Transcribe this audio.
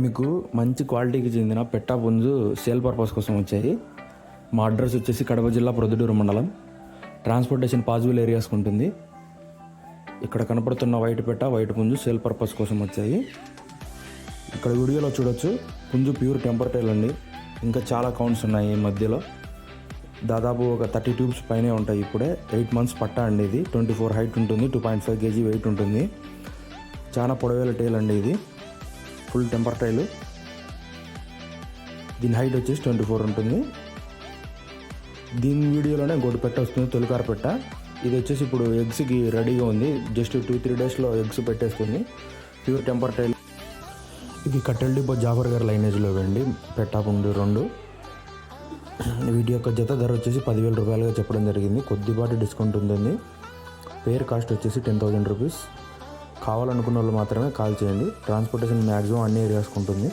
మీకు మంచి క్వాలిటీకి చెందిన పెట్టా పుంజు సేల్ పర్పస్ కోసం వచ్చాయి. మా అడ్రస్ వచ్చేసి కడప జిల్లా ప్రొద్దుటూరు మండలం. ట్రాన్స్పోర్టేషన్ పాసిబుల్ ఏరియాస్కి ఉంటుంది. ఇక్కడ కనపడుతున్న వైట్ పుంజు సేల్ పర్పస్ కోసం వచ్చాయి. ఇక్కడ వీడియోలో చూడొచ్చు, పుంజు ప్యూర్ టెంపర్ టైల్ అండి. ఇంకా చాలా కౌంట్స్ ఉన్నాయి ఈ మధ్యలో. దాదాపు ఒక 30 ట్యూబ్స్ పైనే ఉంటాయి. ఇప్పుడే 8 months పట్టా అండి. ఇది 24 హైట్ ఉంటుంది, 2.5 kg వెయిట్ ఉంటుంది. చాలా పొడవేల టైల్ అండి. ఇది ఫుల్ టెంపర్ టైల్. దీని హైట్ వచ్చేసి 24 ఉంటుంది. దీని వీడియోలోనే ఇంకోటి పెట్ట వస్తుంది, తొలికార పెట్ట. ఇది వచ్చేసి ఇప్పుడు ఎగ్స్కి రెడీగా ఉంది. జస్ట్ 2-3 daysలో ఎగ్స్ పెట్టేస్తుంది. ప్యూర్ టెంపర్ టైల్. ఇది కట్టెల్ డిపో జాఫర్ గారి లైనేజ్లో వెండి పెట్టా పుంజు 2. వీటి యొక్క జత ధర వచ్చేసి 10,000 రూపాయలుగా చెప్పడం జరిగింది. కొద్దిపాటి డిస్కౌంట్ ఉంటుంది. పేర్ కాస్ట్ వచ్చేసి 10,000 రూపీస్. కావాలనుకున్న వాళ్ళు మాత్రమే కాల్ చేయండి. ట్రాన్స్పోర్టేషన్ మ్యాక్సిమం అన్ని ఏరియాస్కి ఉంటుంది.